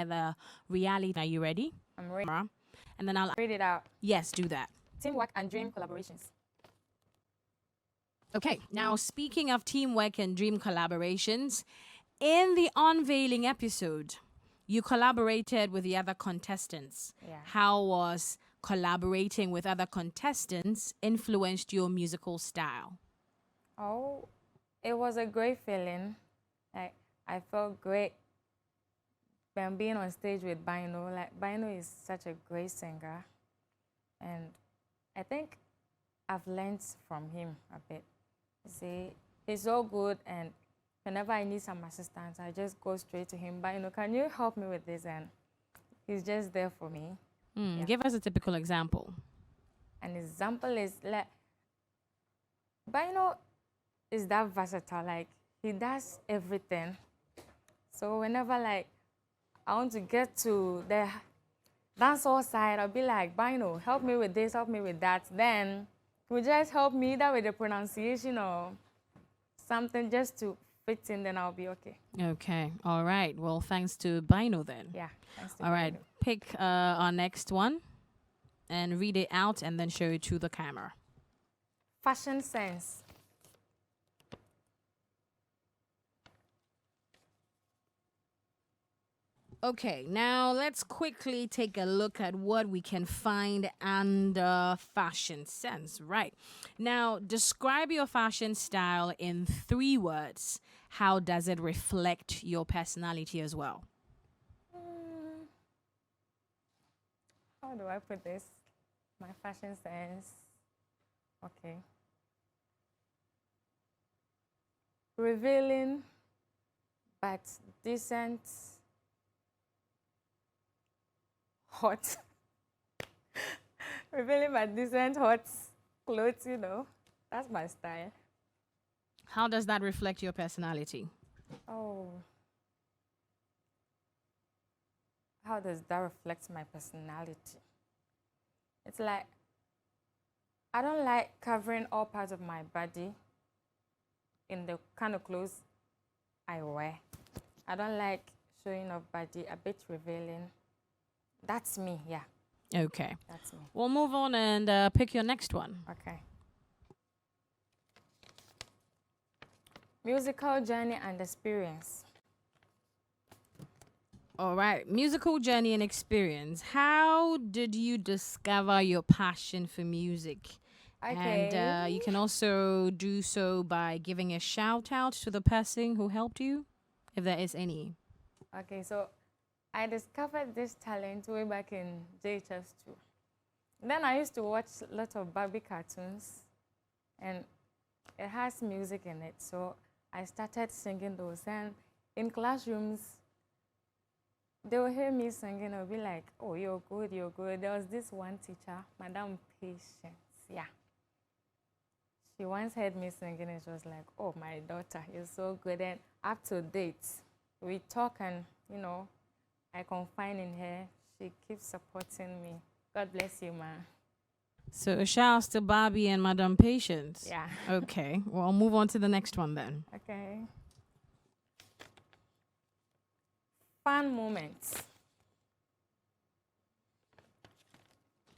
the reality. Are you ready? I'm ready. And then I'll Read it out. yes, do that. Teamwork and dream collaborations. Okay, now speaking of teamwork and dream collaborations, in the unveiling episode, you collaborated with the other contestants. Yeah. How was collaborating with other contestants influenced your musical style? Oh, it was a great feeling. I felt great when being on stage with Bino. Like Bino is such a great singer, and I think I've learned from him a bit. See, he's so good, and whenever I need some assistance, I just go straight to him. Bino, can you help me with this? And he's just there for me. Yeah. Give us a typical example. An example is like Bino is that versatile. Like he does everything. So whenever like I want to get to the dancehall side, I'll be like, Bino, help me with this, help me with that. Then he will just help me either with the pronunciation or something just to fit in. Then I'll be okay. Okay, all right. Well, thanks to Bino then. Yeah. Thanks to All right, Bino. pick our next one and read it out and then show it to the camera. Fashion sense. Okay, now let's quickly take a look at what we can find under fashion sense. Right. Now, describe your fashion style in 3 words. How does it reflect your personality as well? How do I put this? My fashion sense. Okay. Revealing, but decent. Hot. Revealing but decent, hot clothes, you know. That's my style. How does that reflect your personality? Oh. How does that reflect my personality? It's like I don't like covering all parts of my body in the kind of clothes I wear. I don't like showing off body, a bit revealing. That's me, yeah. Okay. That's me. We'll move on and pick your next one. Okay. Musical journey and experience. All right. Musical journey and experience. How did you discover your passion for music? Okay. And you can also do so by giving a shout out to the person who helped you, if there is any. Okay, so I discovered this talent way back in JHS2. Then I used to watch a lot of Barbie cartoons, and it has music in it. So I started singing those. And in classrooms, they will hear me singing. They'll be like, oh, you're good, you're good. There was this one teacher, Madam Patience. Yeah. She once heard me singing, and she was like, oh, my daughter, you're so good. And up to date, we talk and, you know, I confide in her. She keeps supporting me. God bless you, ma. So shouts to Barbie and Madam Patience. Yeah. Okay. Well, I'll move on to the next one then. Okay. Fun moments.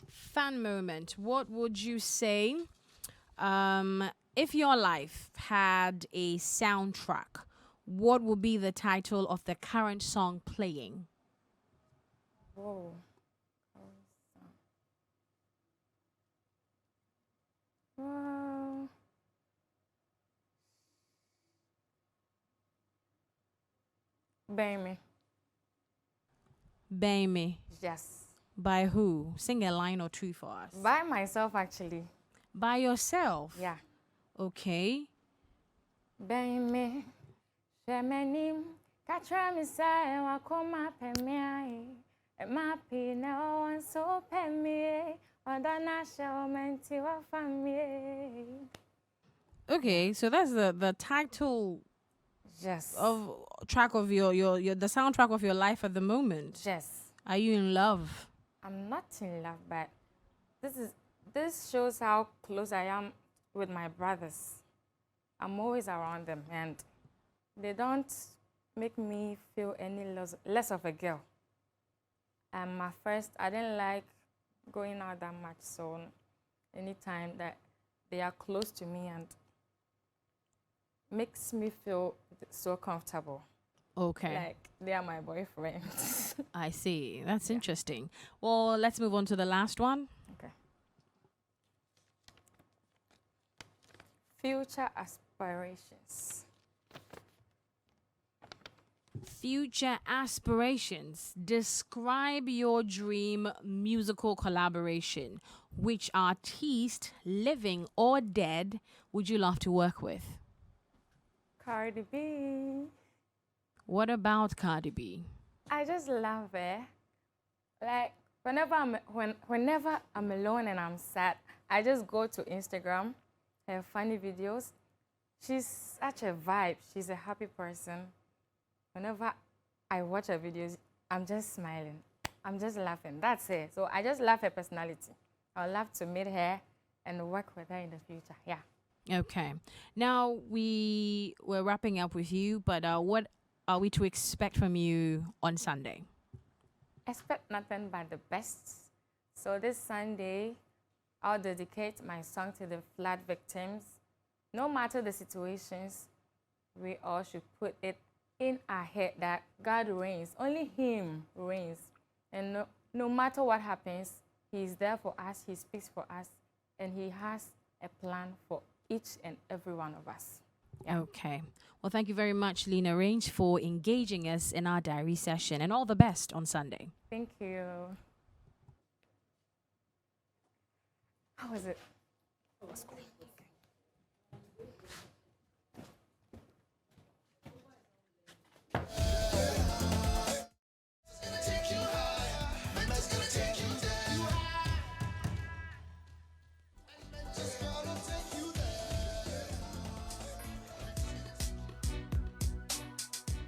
Fun moment. What would you say if your life had a soundtrack? What would be the title of the current song playing? Whoa. Wow. Baby. Baby. Yes. By who? Sing a line or two for us. By myself, actually. By yourself? Yeah. Okay. Baby. Shemenim. Katra mi say wa koma pemia. Ma pi na wan so pemie. Odana show menti wa famie. Okay, so that's the title Yes. of track of your the soundtrack of your life at the moment. Yes. Are you in love? I'm not in love, but this shows how close I am with my brothers. I'm always around them, and they don't make me feel any less of a girl. At first, I didn't like going out that much. So anytime that they are close to me and makes me feel so comfortable. Okay. Like they are my boyfriends. I see. That's interesting. Well, let's move on to the last one. Okay. Future aspirations. Future aspirations. Describe your dream musical collaboration. Which artist, living or dead, would you love to work with? Cardi B. What about Cardi B? I just love her. Like whenever I'm alone and I'm sad, I just go to Instagram, her funny videos. She's such a vibe. She's a happy person. Whenever I watch her videos, I'm just smiling. I'm just laughing. That's it. So I just love her personality. I'd love to meet her and work with her in the future. Yeah. Okay. Now we're wrapping up with you, but what are we to expect from you on Sunday? Expect nothing but the best. So this Sunday, I'll dedicate my song to the flood victims. No matter the situations, we all should put it in our head that God reigns. Only Him reigns. And no matter what happens, He is there for us, He speaks for us, and He has a plan for each and every one of us. Yeah. Okay. Well, thank you very much, Lena Range, for engaging us in our diary session, and all the best on Sunday. Thank you. How was it? It was cool.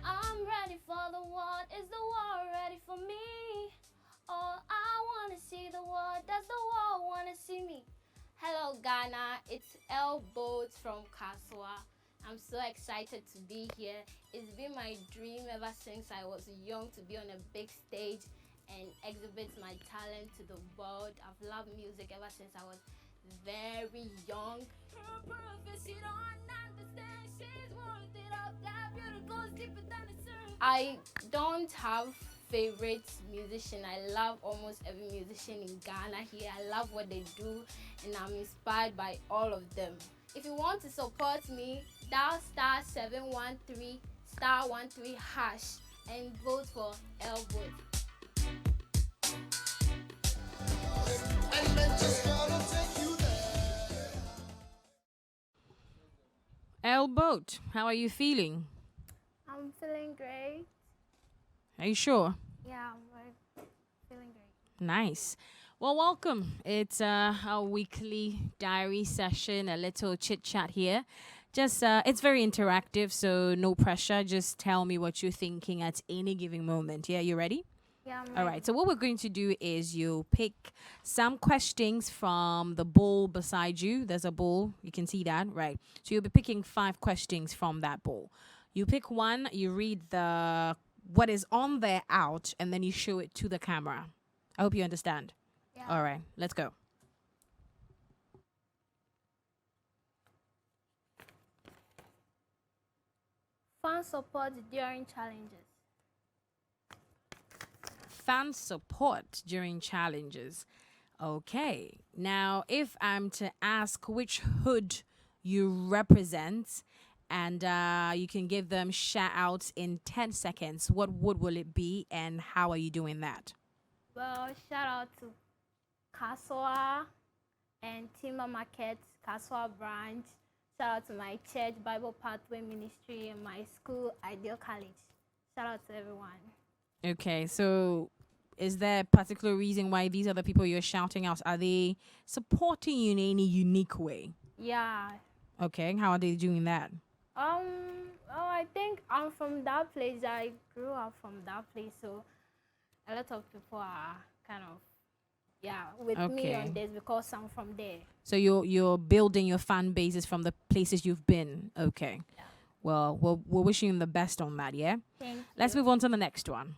I'm ready for the war. Is the war ready for me? Oh, I wanna see the war. Does the war wanna see me? Hello, Ghana. It's El Boats from Kaswa. I'm so excited to be here. It's been my dream ever since I was young to be on a big stage and exhibit my talent to the world. I've loved music ever since I was very young. I don't have favorite musician. I love almost every musician in Ghana here. I love what they do and I'm inspired by all of them. If you want to support me, dial *713 *13# and vote for Elwood. El Boat, how are you feeling? I'm feeling great. Are you sure? Yeah, I'm feeling great. Nice. Well, welcome. It's our weekly diary session, a little chit chat here. Just, it's very interactive, so no pressure. Just tell me what you're thinking at any given moment. Yeah, you ready? Yeah, I'm All right. So what we're going to do is you pick some questions from the bowl beside you. There's a bowl. You can see that, right? So you'll be picking 5 questions from that bowl. You pick one, you read the what is on there out, and then you show it to the camera. I hope you understand. Yeah. All right, let's go. Fan support during challenges. Fan support during challenges. Okay. Now, if I'm to ask which hood you represent, and you can give them shout outs in 10 seconds, what wood will it be, and how are you doing that? Well, shout out to Kaswa and Timber Market, Kaswa branch. Shout out to my church, Bible Pathway Ministry, and my school, Ideal College. Shout out to everyone. Okay, so is there a particular reason why these are the people you're shouting out? Are they supporting you in any unique way? Yeah. Okay, how are they doing that? I think I'm from that place. I grew up from that place, so a lot of people are kind of with me Okay. on this because I'm from there. So you're building your fan bases from the places you've been. Okay. Yeah. Well, we're wishing you the best on that, yeah? Thank Let's you. move on to the next one.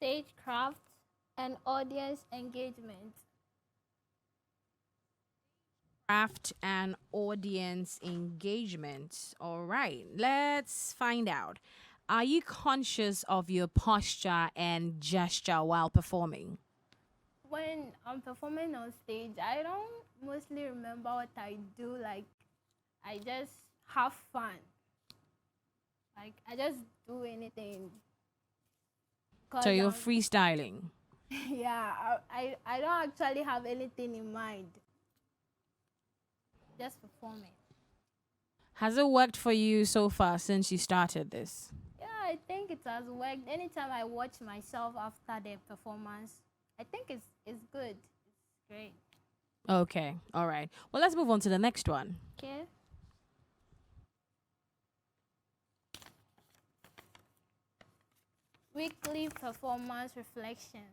stagecraft, and audience engagement. Craft and audience engagement. All right, let's find out. Are you conscious of your posture and gesture while performing? When I'm performing on stage, I don't mostly remember what I do. Like, I just have fun. Like, I just do anything. So Cause you're freestyling. yeah, I don't actually have anything in mind. Just performing. Has it worked for you so far since you started this? Yeah, I think it has worked. Anytime I watch myself after the performance, I think it's good. It's great. Okay, all right. Well, let's move on to the next one. Okay. Weekly performance reflections.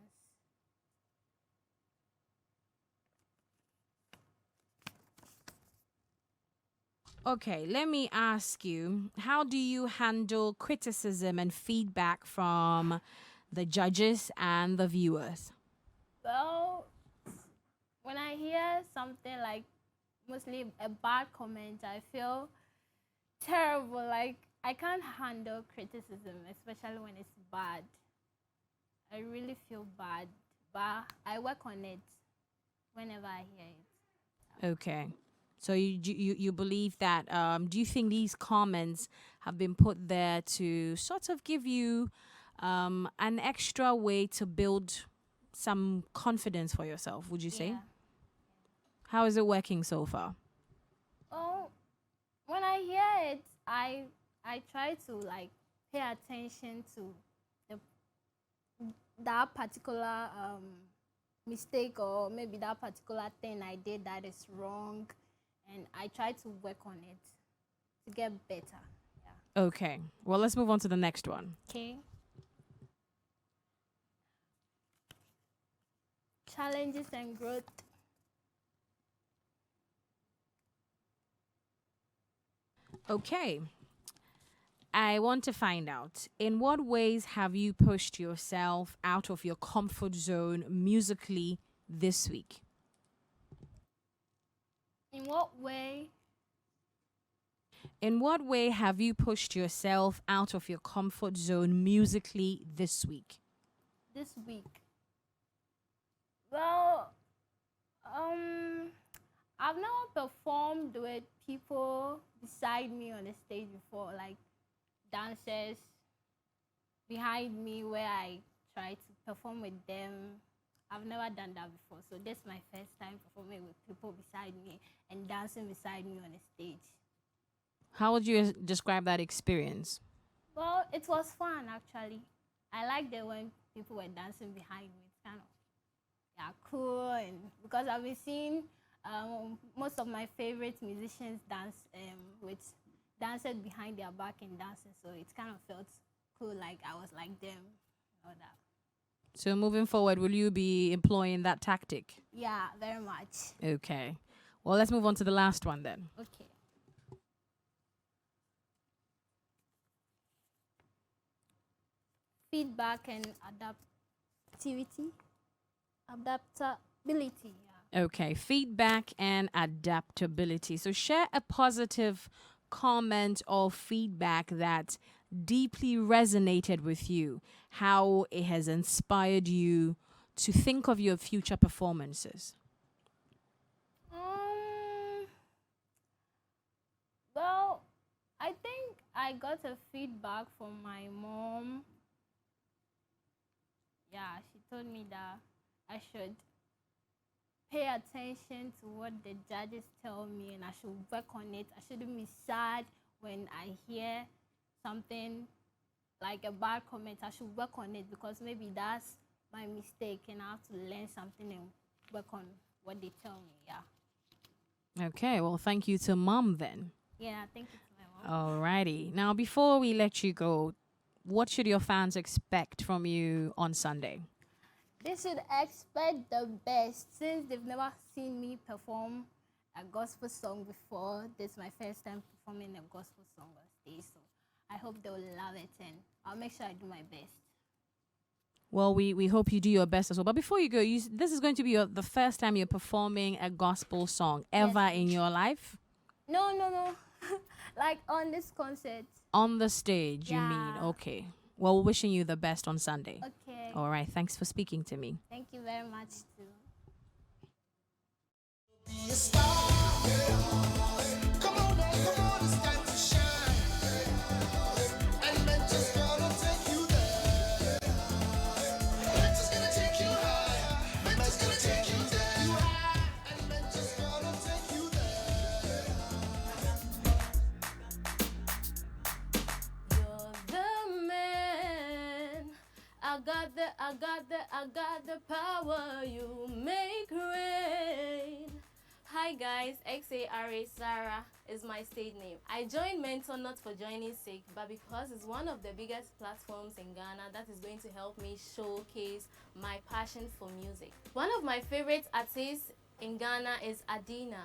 Okay, let me ask you, how do you handle criticism and feedback from the judges and the viewers? Well, when I hear something like mostly a bad comment, I feel terrible. Like I can't handle criticism, especially when it's bad. I really feel bad, but I work on it whenever I hear it. Okay. So you believe that do you think these comments have been put there to sort of give you an extra way to build some confidence for yourself, would you say? Yeah. How is it working so far? Well, when I hear it, I try to like pay attention to the that particular mistake or maybe that particular thing I did that is wrong, and I try to work on it to get better. Yeah. Okay. Well, let's move on to the next one. Okay. Challenges and growth. Okay. I want to find out, in what ways have you pushed yourself out of your comfort zone musically this week? In what way? In what way have you pushed yourself out of your comfort zone musically this week? This week? Well, um, I've never performed with people beside me on the stage before, like dancers behind me where I try to perform with them. I've never done that before, so this is my first time performing with people beside me and dancing beside me on the stage. How would you describe that experience? Well, it was fun actually. I liked it when people were dancing behind me. It's kind of yeah cool, and because I've been seeing most of my favorite musicians dance with dancers behind their back and dancing, so it kind of felt cool, like I was like them, all that. So moving forward, will you be employing that tactic? Yeah, very much. Okay. Well, let's move on to the last one then. Okay. Feedback and adaptivity, adaptability. Yeah. Okay, feedback and adaptability. So share a positive comment or feedback that deeply resonated with you, how it has inspired you to think of your future performances. Um. Well, I think I got a feedback from my mom. Yeah, she told me that I should pay attention to what the judges tell me and I should work on it. I shouldn't be sad when I hear something like a bad comment. I should work on it because maybe that's my mistake and I have to learn something and work on what they tell me. Yeah. Okay, well, thank you to mom then. Yeah, thank you to my mom. Alrighty. Now, before we let you go, what should your fans expect from you on Sunday? They should expect the best since they've never seen me perform a gospel song before. This is my first time performing a gospel song on stage, so I hope they'll love it and I'll make sure I do my best. Well, we hope you do your best as well. But before you go, this is going to be the first time you're performing a gospel song Yes, ever in please. your life. No, no, no. Like on this concert. On the stage, you mean? Yeah. Okay. Well, wishing you the best on Sunday. Okay. All right. Thanks for speaking to me. Thank you very much too. You're the man. I got the power. You make rain. Hi guys, XARA Sarah is my stage name. I joined Mentor not for joining sake, but because it's one of the biggest platforms in Ghana that is going to help me showcase my passion for music. One of my favorite artists in Ghana is Adina.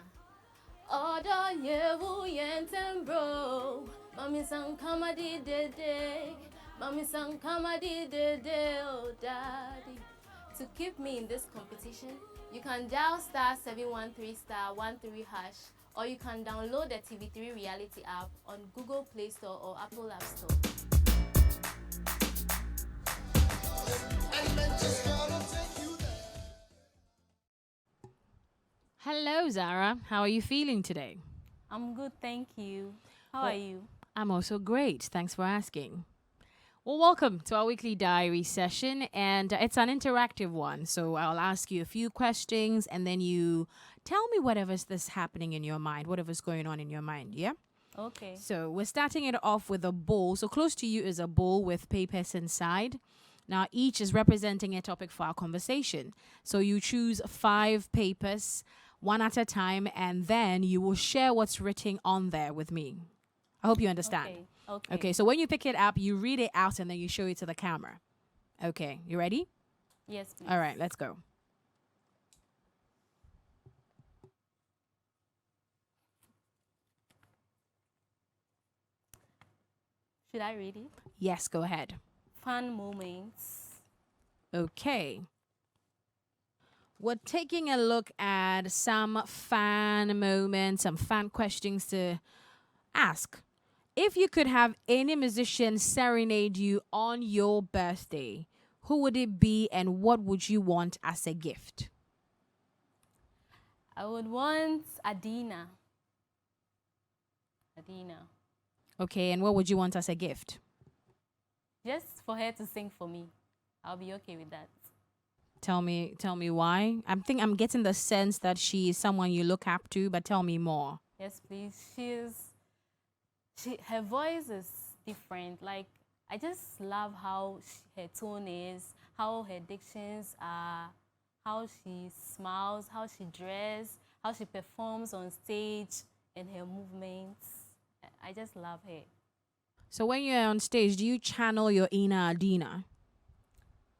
Odo yewu yentembro, mami sang kamadi dede, mami sang kamadi dede, oh daddy. To keep me in this competition, you can dial *713 *13 hash, or you can download the TV3 reality app on Google Play Store or Apple App Store. Hello, Zara. How are you feeling today? I'm good, thank you. How Well, are you? I'm also great. Thanks for asking. Well, welcome to our weekly diary session, and it's an interactive one. So I'll ask you a few questions, and then you tell me whatever's this happening in your mind, whatever's going on in your mind. Yeah. Okay. So we're starting it off with a bowl. So close to you is a bowl with papers inside. Now each is representing a topic for our conversation. So you choose 5 papers, one at a time, and then you will share what's written on there with me. I hope you understand. Okay. Okay. Okay, so when you pick it up, you read it out and then you show it to the camera. Okay, you ready? Yes, please. All right, let's go. Should I read it? Yes, go ahead. Fun moments. Okay. We're taking a look at some fan moments, some fan questions to ask. If you could have any musician serenade you on your birthday, who would it be and what would you want as a gift? I would want Adina. Adina. Okay, and what would you want as a gift? Just for her to sing for me. I'll be okay with that. Tell me why. I'm getting the sense that she is someone you look up to, but tell me more. Yes, please. Her voice is different. Like, I just love how her tone is, how her dictions are, how she smiles, how she dresses, how she performs on stage, and her movements. I just love her. So when you're on stage, do you channel your inner Adina?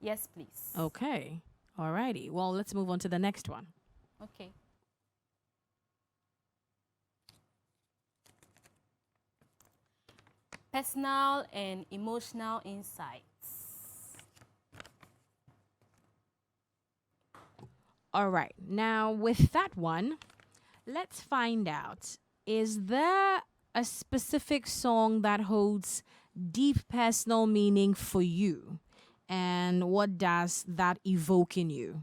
Yes, please. Okay. Alrighty. Well, let's move on to the next one. Okay. Personal and emotional insights. All right. Now, with that one, let's find out, is there a specific song that holds deep personal meaning for you? And what does that evoke in you?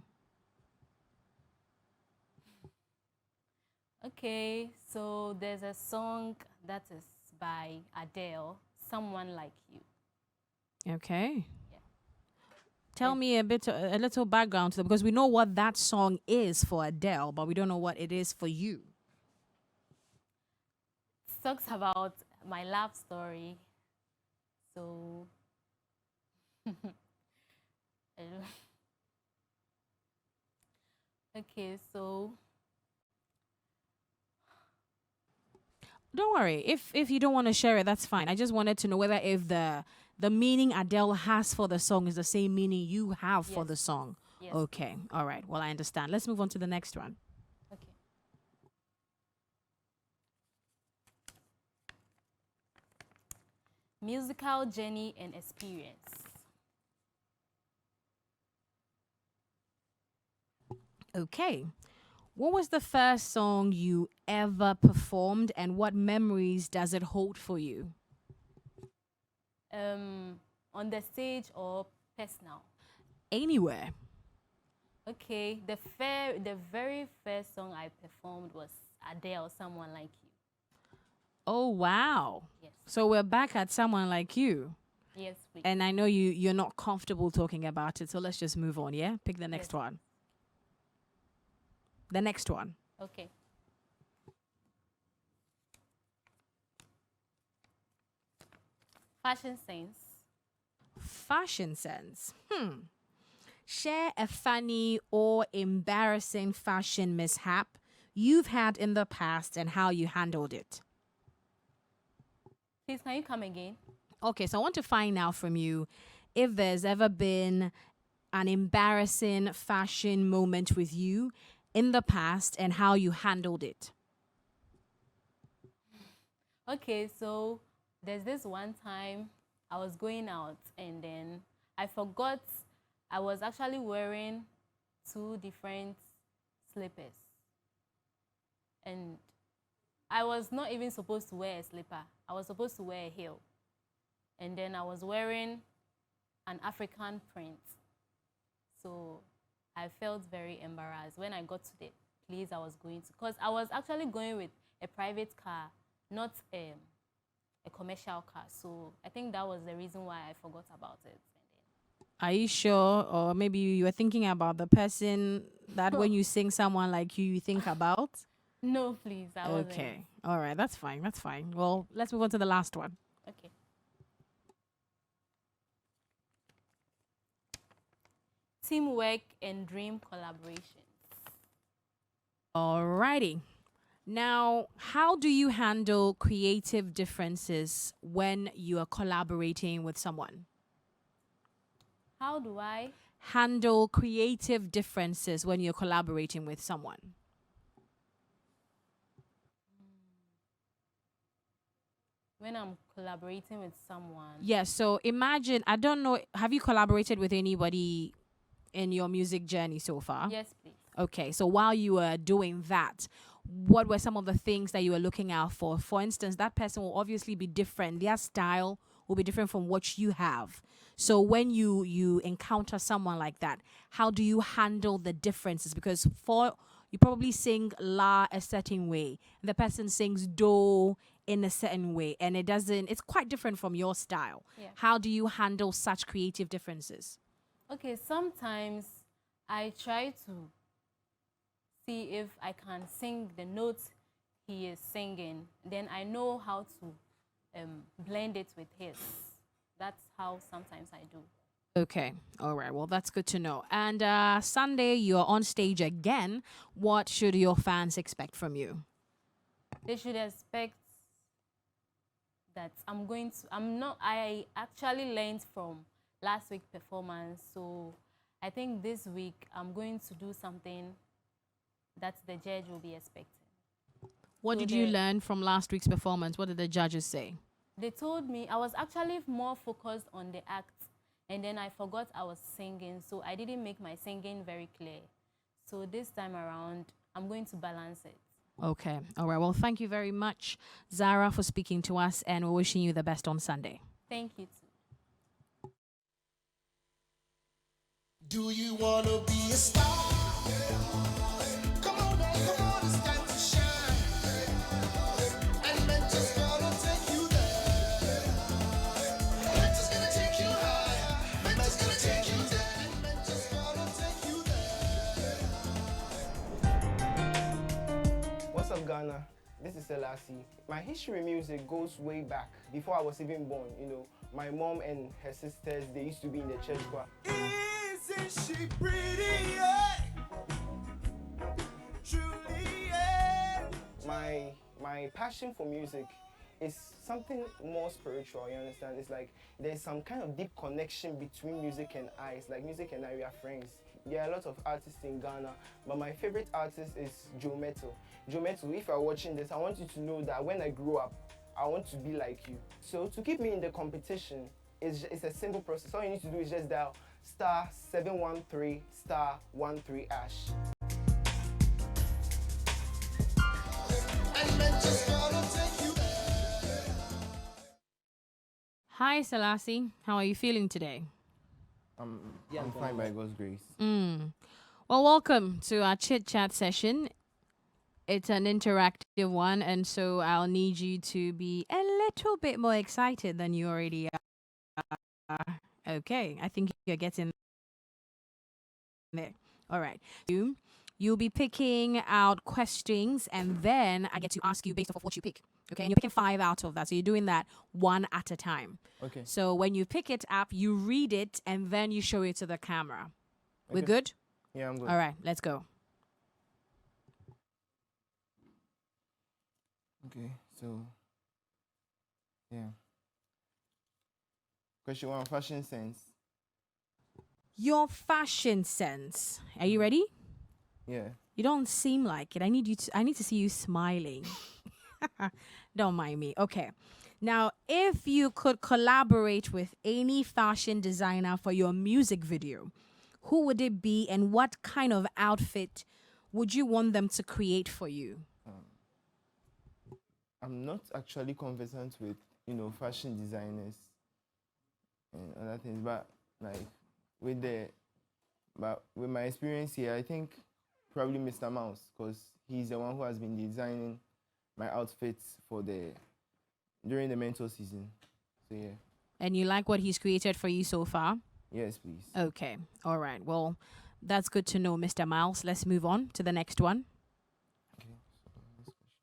Okay, so there's a song that is by Adele, Someone Like You. Okay. Yeah. Tell me a little background to that, because we know what that song is for Adele, but we don't know what it is for you. It talks about my love story. So, I don't- okay, so Don't worry. If you don't want to share it, that's fine. I just wanted to know whether if the meaning Adele has for the song is the same meaning you have for Yes. the song. yes. Okay. All right. Well, I understand. Let's move on to the next one. Okay. Musical journey and experience. Okay. What was the first song you ever performed and what memories does it hold for you? On the stage or personal? Anywhere. Okay, the very first song I performed was Adele, Someone Like You. Oh, wow. Yes. So we're back at Someone Like You. Yes, please. And I know you're not comfortable talking about it, so let's just move on, yeah? Pick the next Yes. one. The next one. Okay. Fashion sense. Fashion sense. Share a funny or embarrassing fashion mishap you've had in the past and how you handled it. Please, can you come again? Okay, so I want to find out from you if there's ever been an embarrassing fashion moment with you in the past and how you handled it. Okay, so there's this one time I was going out and then I forgot I was actually wearing two different slippers. And I was not even supposed to wear a slipper. I was supposed to wear a heel. And then I was wearing an African print. So I felt very embarrassed when I got to the place I was going to. Because I was actually going with a private car, not a commercial car. So I think that was the reason why I forgot about it. Are you sure? Or maybe you were thinking about the person that when you sing Someone Like You think about? No, please, I wasn't. Okay. All right. That's fine. That's fine. Well, let's move on to the last one. Okay. Teamwork and dream collaborations. Alrighty. Now, how do you handle creative differences when you are collaborating with someone? How do I? Handle creative differences when you're collaborating with someone. When I'm collaborating with someone. Yes, so imagine, I don't know, have you collaborated with anybody in your music journey so far? Yes, please. Okay, so while you were doing that, what were some of the things that you were looking out for? For instance, that person will obviously be different. Their style will be different from what you have. So when you encounter someone like that, how do you handle the differences? Because for you probably sing la a certain way, the person sings do in a certain way, and it's quite different from your style. Yeah. How do you handle such creative differences? Okay, sometimes I try to see if I can sing the notes he is singing. Then I know how to blend it with his. That's how sometimes I do. Okay. All right. Well, that's good to know. And Sunday, you're on stage again. What should your fans expect from you? They should expect that I actually learned from last week's performance. So I think this week I'm going to do something that the judge will be expecting. What So did you learn from last week's performance? What did the judges say? They told me I was actually more focused on the act, and then I forgot I was singing, so I didn't make my singing very clear. So this time around, I'm going to balance it. Okay. All right. Well, thank you very much, Zara, for speaking to us, and we're wishing you the best on Sunday. Thank you too. Do you want to be a star? Come on, it's time to shine. And Mentor's gonna take you there. Mentor's gonna take you high. Mentor's gonna take you there. And Mentor's gonna take you there. What's up, Ghana? This is Selassie. My history in music goes way back, before I was even born. You know, my mom and her sisters, they used to be in the church choir. Isn't she pretty? Yeah. Truly, yeah. My passion for music is something more spiritual, you understand? It's like there's some kind of deep connection between music and I. It's like music and I, we are friends. There are a lot of artists in Ghana, but my favorite artist is Joe Metal. Joe Metal, if you're watching this, I want you to know that when I grow up, I want to be like you. So to keep me in the competition, it's a simple process. All you need to do is just dial *713*13#. men just gonna take you there. Hi, Selassie. How are you feeling today? I'm fine by God's grace. Well, welcome to our chit chat session. It's an interactive one, and so I'll need you to be a little bit more excited than you already are. Okay, I think you're getting there. All right. You'll be picking out questions, and then I get to ask you based off of what you pick. Okay, and you're picking 5 out of that. So you're doing that one at a time. Okay. So when you pick it up, you read it, and then you show it to the camera. We're Okay. good? Yeah, I'm good. All right, let's go. Okay, so yeah. Question 1, fashion sense. Your fashion sense. Are you ready? Yeah. You don't seem like it. I need to see you smiling. Don't mind me. Okay. Now, if you could collaborate with any fashion designer for your music video, who would it be and what kind of outfit would you want them to create for you? I'm not actually conversant with, fashion designers and other things, but like with my experience here, I think probably Mr. Mouse, because he's the one who has been designing my outfits during the mentor season. So yeah. And you like what he's created for you so far? Yes, please. Okay. All right. Well, that's good to know, Mr. Miles. Let's move on to the next one. Okay. So next question.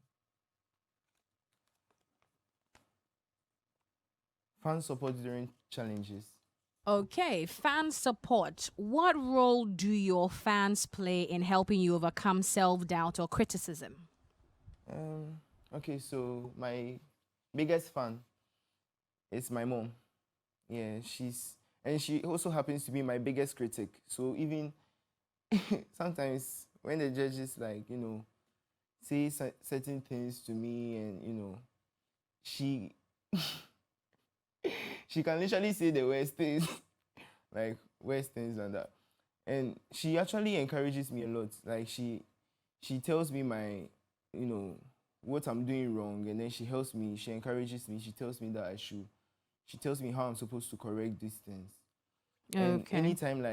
Fan support during challenges. Okay, fan support. What role do your fans play in helping you overcome self-doubt or criticism? Okay, so my biggest fan is my mom. Yeah, she also happens to be my biggest critic. So even sometimes when the judges say certain things to me, and she she can literally say the worst things, like worst things and that. And she actually encourages me a lot. Like she tells me what I'm doing wrong, and then she helps me, she encourages me, she tells me that she tells me how I'm supposed to correct these things. And Okay. anytime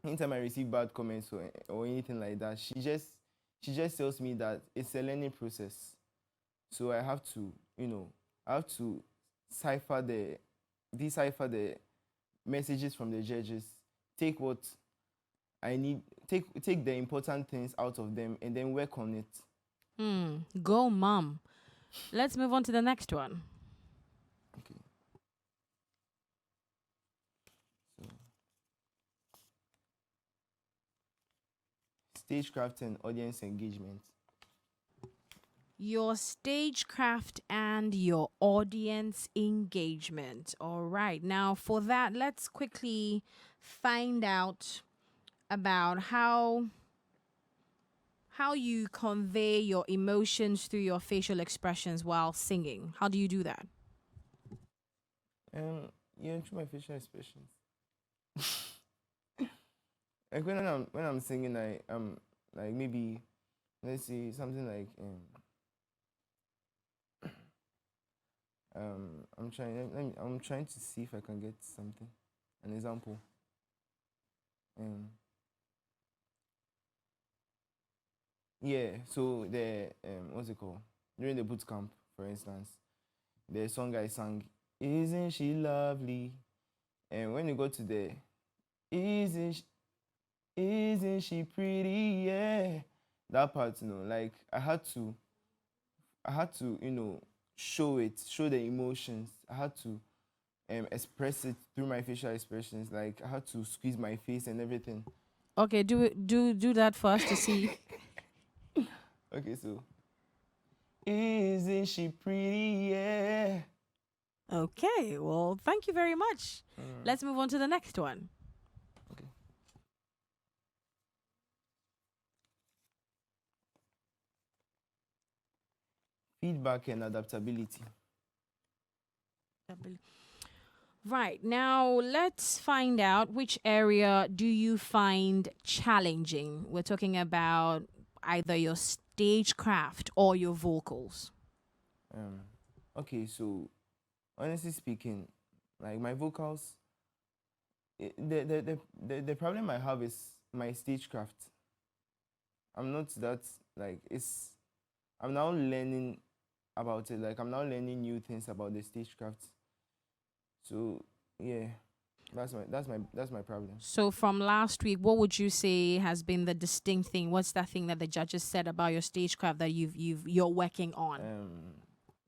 anytime I receive bad comments or anything like that, she just tells me that it's a learning process. So I have to, decipher the messages from the judges, take what I need, take the important things out of them, and then work on it. Go, mom. Let's move on to the next one. Okay. So, stagecraft and audience engagement. Your stagecraft and your audience engagement. All right. Now, for that, let's quickly find out about how you convey your emotions through your facial expressions while singing. How do you do that? Through my facial expressions. Like when I'm singing, like maybe let's say something like I'm trying to see if I can get something, an example. Yeah, so the what's it called? During the boot camp, for instance, the song I sang, "Isn't she lovely?" And when you go to the "Isn't sh- isn't she pretty?" Yeah, that part, like I had to, show the emotions. I had to express it through my facial expressions. Like I had to squeeze my face and everything. Okay, do that for us to see. Okay, so isn't she pretty? Yeah. Okay, well, thank you very much. Let's move on to the next one. Okay. Feedback and adaptability. Right, now let's find out which area do you find challenging. We're talking about either your stagecraft or your vocals? Okay, so honestly speaking, like my vocals, the problem I have is my stagecraft. I'm not that like it's. I'm now learning about it. Like I'm now learning new things about the stagecraft. So yeah, that's my problem. So from last week, what would you say has been the distinct thing? What's that thing that the judges said about your stagecraft that you're working on?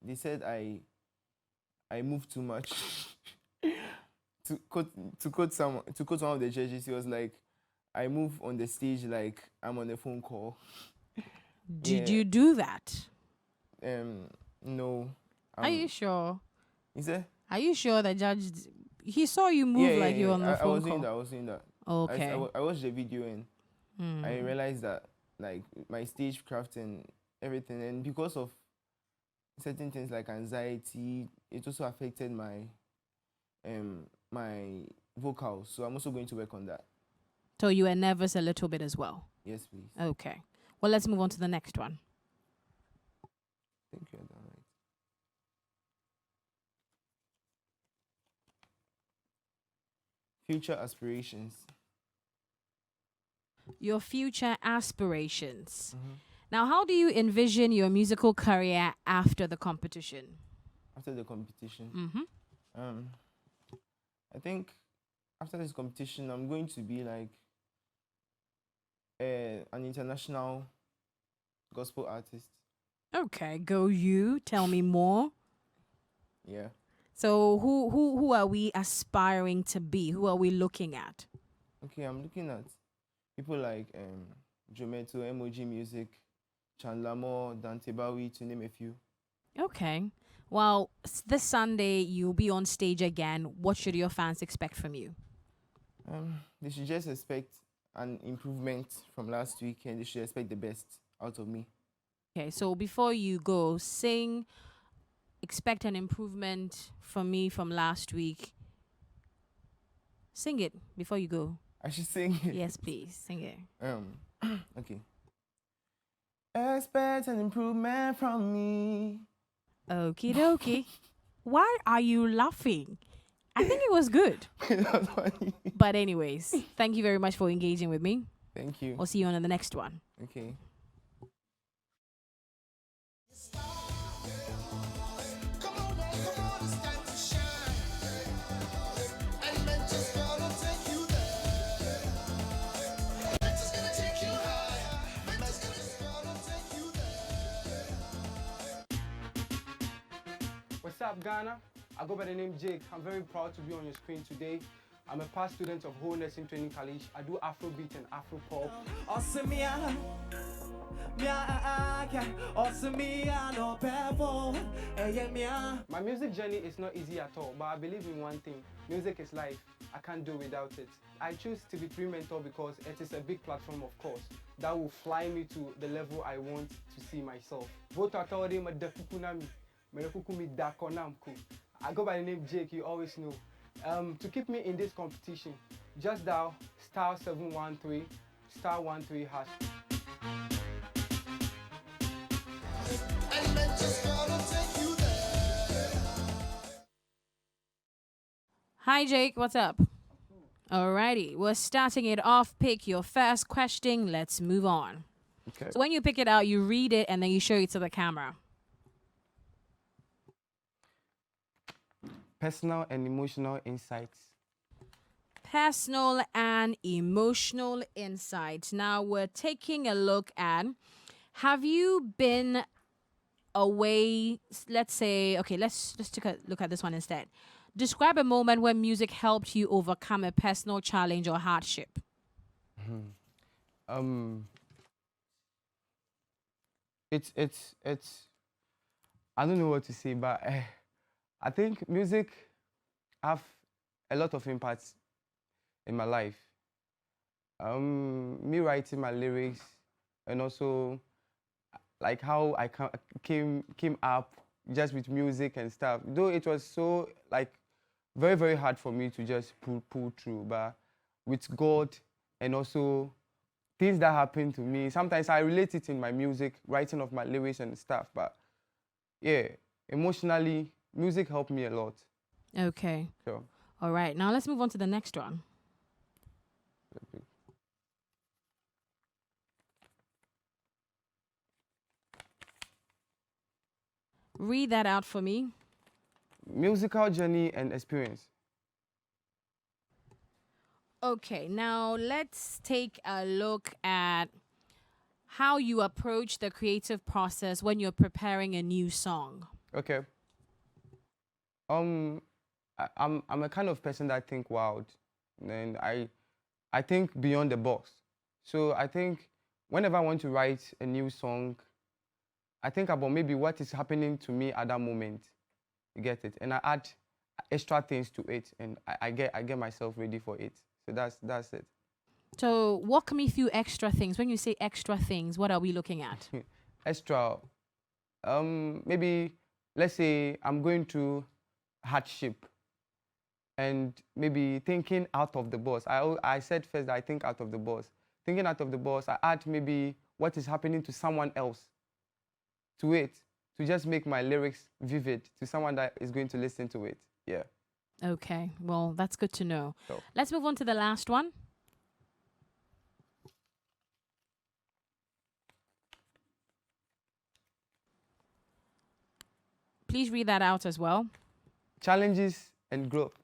They said I move too much. To quote one of the judges, he was like, I move on the stage like I'm on a phone call. Did Yeah. you do that? No. Are you sure? Is it? Are you sure the judge? He saw you move like you were on the I phone was call. doing that. I was doing that. Okay. I watched the video and I realized that like my stagecraft and everything, and because of certain things like anxiety, it also affected my my vocals. So I'm also going to work on that. So you were nervous a little bit as well. Yes, please. Okay. Well, let's move on to the next one. Thank you. All right. Future aspirations. Your future aspirations. Now, how do you envision your musical career after the competition? After the competition, Mm-hmm. I think after this competition, I'm going to be like an international gospel artist. Okay, go you. Tell me more. Yeah. So who are we aspiring to be? Who are we looking at? Okay, I'm looking at people like Jometo, MOG Music, Chandler Moore, Dante Bowie, to name a few. Okay. Well, this Sunday you'll be on stage again. What should your fans expect from you? They should just expect an improvement from last week, and they should expect the best out of me. Okay, so before you go, sing expect an improvement from me from last week. Sing it before you go. I should sing it. Yes, please. Sing it. Okay. Expect an improvement from me. Okie dokie. Why are you laughing? I think it was good. That's funny. But anyways, thank you very much for engaging with me. Thank you. I'll see you on the next one. Okay. Come on, it's time to shine. And men just gonna take you there. Men just gonna take you high. Men just gonna take you there. What's up, Ghana? I go by the name Jake. I'm very proud to be on your screen today. I'm a past student of Whole Nursing Training College. I do Afrobeat and Afropop. My music journey is not easy at all, but I believe in one thing. Music is life. I can't do without it. I choose TV3 Mentor because it is a big platform, of course, that will fly me to the level I want to see myself. I go by the name Jake, you always know. To keep me in this competition, just dial *713 *13#. And men just gonna take you there. Hi, Jake. What's up? Alrighty. We're starting it off. Pick your first question. Let's move on. Okay. So when you pick it out, you read it and then you show it to the camera. Personal and emotional insights. Personal and emotional insights. Now we're taking a look at, have you been away, let's say, okay, let's take a look at this one instead. Describe a moment when music helped you overcome a personal challenge or hardship. It's I don't know what to say, but I think music have a lot of impacts in my life. Me writing my lyrics, and also like how I came up just with music and stuff. Though it was so like very, very hard for me to just pull through, but with God and also things that happen to me. Sometimes I relate it in my music, writing of my lyrics and stuff. But yeah, emotionally, music helped me a lot. Okay. So All right. Now let's move on to the next one. Read that out for me. musical journey and experience. Okay, now let's take a look at how you approach the creative process when you're preparing a new song. Okay. I'm a kind of person that think wild, and I think beyond the box. So I think whenever I want to write a new song, I think about maybe what is happening to me at that moment. You get it, and I add extra things to it, and I get myself ready for it. So that's it. So walk me through extra things. When you say extra things, what are we looking at? Extra, maybe let's say I'm going through hardship, and maybe thinking out of the box. I said first that I think out of the box. Thinking out of the box, I add maybe what is happening to someone else to it, to just make my lyrics vivid to someone that is going to listen to it. Yeah. Okay, well, that's good to know. So Let's move on to the last one. Please read that out as well. challenges and growth.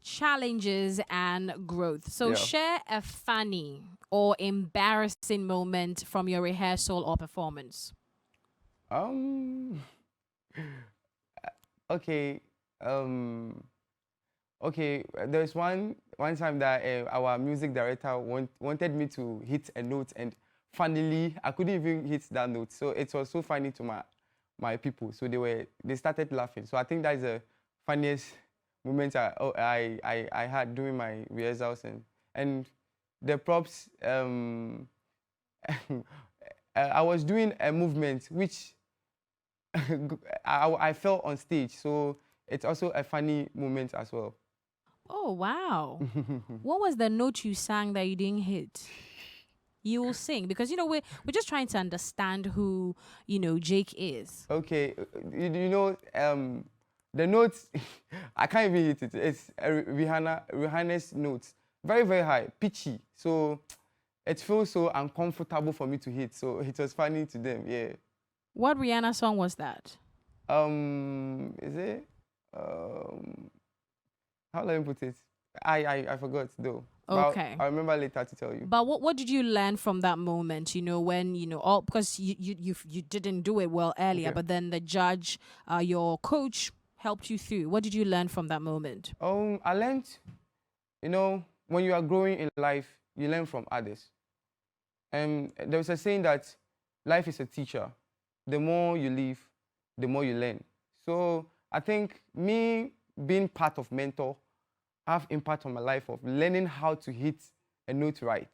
Challenges and growth. So Yeah. share a funny or embarrassing moment from your rehearsal or performance. Okay. Okay. There's one time that our music director wanted me to hit a note, and funnily I couldn't even hit that note. So it was so funny to my people. So they started laughing. So I think that's the funniest moment I had during my rehearsals, and the props. I was doing a movement which I fell on stage, so it's also a funny moment as well. Oh, wow. What was the note you sang that you didn't hit? You will sing because, we're just trying to understand who, Jake is. Okay, the notes I can't even hit it. It's Rihanna's notes, very very high, pitchy. So it feels so uncomfortable for me to hit. So it was funny to them. Yeah. What Rihanna song was that? Is it? How do I put it? I forgot though. But Okay. I'll remember later to tell you. But what did you learn from that moment? When all because you didn't do it well earlier, Okay. but then the judge, your coach helped you through. What did you learn from that moment? I learned, when you are growing in life, you learn from others. And there was a saying that life is a teacher. The more you live, the more you learn. So I think me being part of mentor have impact on my life of learning how to hit a note right.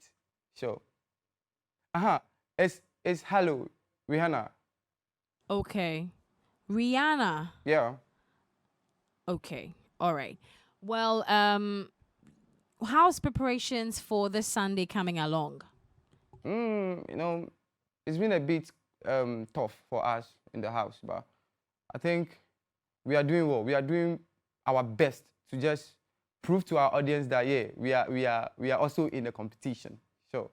Sure. It's hello, Rihanna. Okay, Rihanna. Yeah. Okay, all right. Well, how's preparations for this Sunday coming along? It's been a bit tough for us in the house, but I think we are doing well. We are doing our best to just prove to our audience that we are also in a competition. So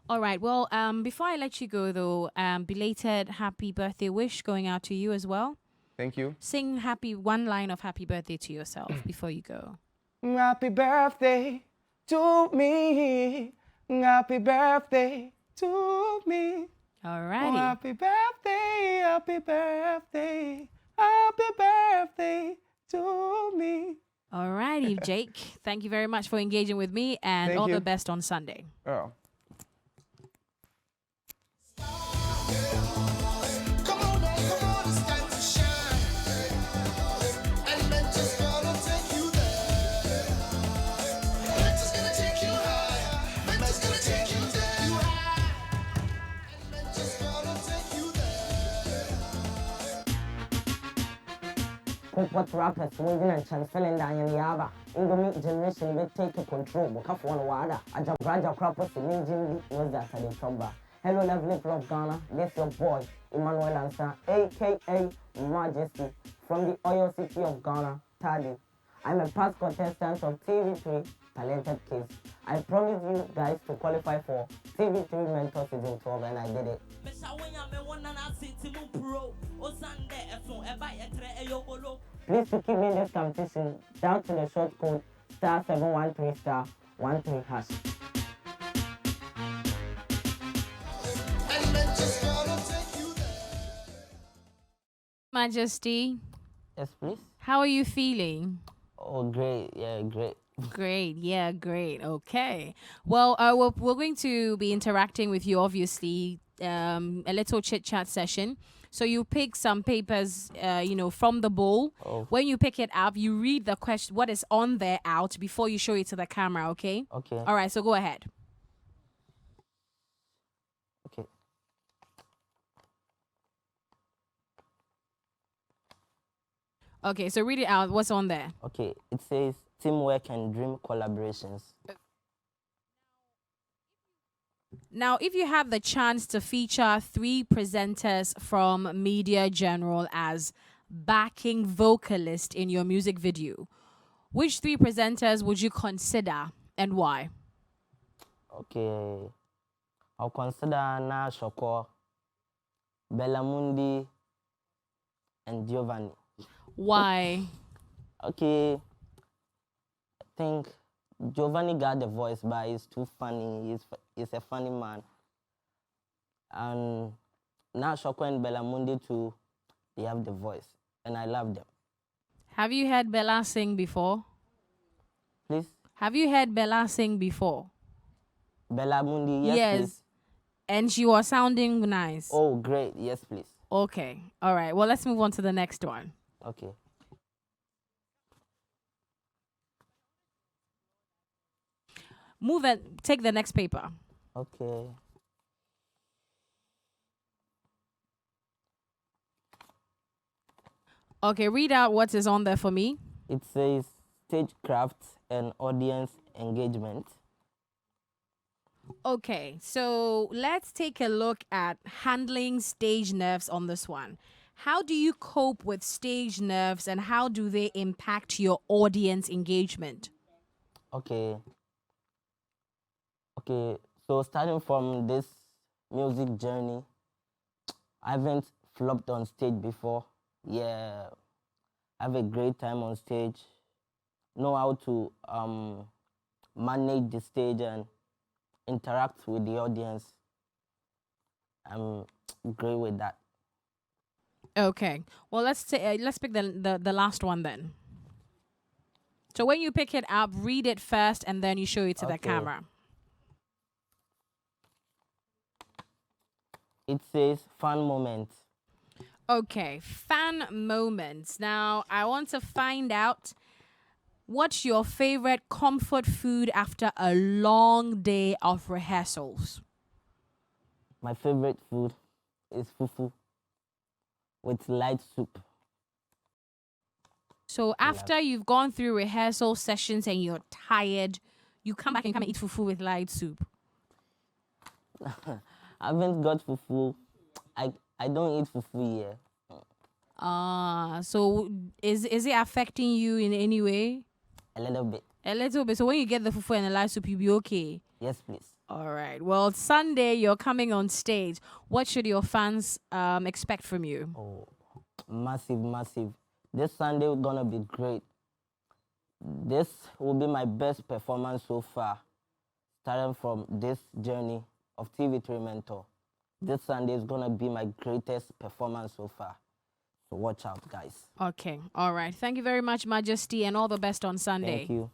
All right. Well, before I let you go, though, belated happy birthday wish going out to you as well. thank you. Sing one line of happy birthday to yourself before you go. Happy birthday to me. Happy birthday to me. All Oh, righty. happy birthday, happy birthday, happy birthday to me. All righty, Jake. Thank you very much for engaging with me, and Thank all you. the best on Sunday. Oh. Come on, it's time to shine. And Mentor's gonna take you there. Mentor's gonna take you high. Mentor's gonna take you there. And Mentor's gonna take you there. Comport rappers moving and chanceling down in Yaba. Indomie generation will take control. But one water. I jump Raja Crappers in Ninja knows that I did trouble. Hello, lovely of Ghana. This your boy, Emmanuel Ansa, aka Majesty, from the Oyo City of Ghana, Tadi. I'm a past contestant of TV3 Talented Kids. I promised you guys to qualify for TV3 Mentor Season 12 and I did it. Please to keep me in this competition, down to the short code *713*13#. And then just gonna take you there. Majesty, Yes, please. how are you feeling? Oh, great. Yeah, great. Great. Yeah, great. Okay. Well, we're going to be interacting with you, obviously, a little chit chat session. So you pick some papers, from the bowl. Oh. When you pick it up, you read the question, what is on there out before you show it to the camera, okay? Okay. All right, so go ahead. Okay. Okay, so read it out. What's on there? Okay. It says teamwork and dream collaborations. Now, if you have the chance to feature 3 presenters from Media General as backing vocalist in your music video, which 3 presenters would you consider and why? Okay. I'll consider Na Shoko, Bellamundi, and Giovanni. Why? Okay. I think Giovanni got the voice, but he's too funny. He's a funny man. And Na Shoko and Bellamundi too, they have the voice, and I love them. Have you heard Bella sing before? Please, Have you heard Bella sing before? Bellamundi, yes, please. And she was sounding nice. Oh, great. Yes, please. Okay. All right. Well, let's move on to the next one. Okay. Move and take the next paper. Okay. Okay, read out what is on there for me. It says stagecraft and audience engagement. Okay, so let's take a look at handling stage nerves on this one. How do you cope with stage nerves and how do they impact your audience engagement? Okay. Okay, so starting from this music journey, I haven't flopped on stage before. Yeah, I have a great time on stage. Know how to manage the stage and interact with the audience. I'm great with that. Okay, well let's pick the last one then. So when you pick it up, read it first and then you show it to the Okay. camera. It says fun moment. Okay, fan moments. Now, I want to find out what's your favorite comfort food after a long day of rehearsals? My favorite food is fufu with light soup. So after you've gone through rehearsal sessions and you're tired, you come back and come and eat fufu with light soup. I haven't got fufu. I don't eat fufu here. So is it affecting you in any way? A little bit. A little bit. So when you get the fufu and the light soup, you'll be okay. Yes, please. All right. Well, Sunday you're coming on stage. What should your fans expect from you? Oh, massive, massive. This Sunday is gonna be great. This will be my best performance so far, starting from this journey of TV3 Mentor. This Sunday is gonna be my greatest performance so far. So watch out, guys. Okay. All right. Thank you very much, Majesty, and all the best on Sunday. Thank you.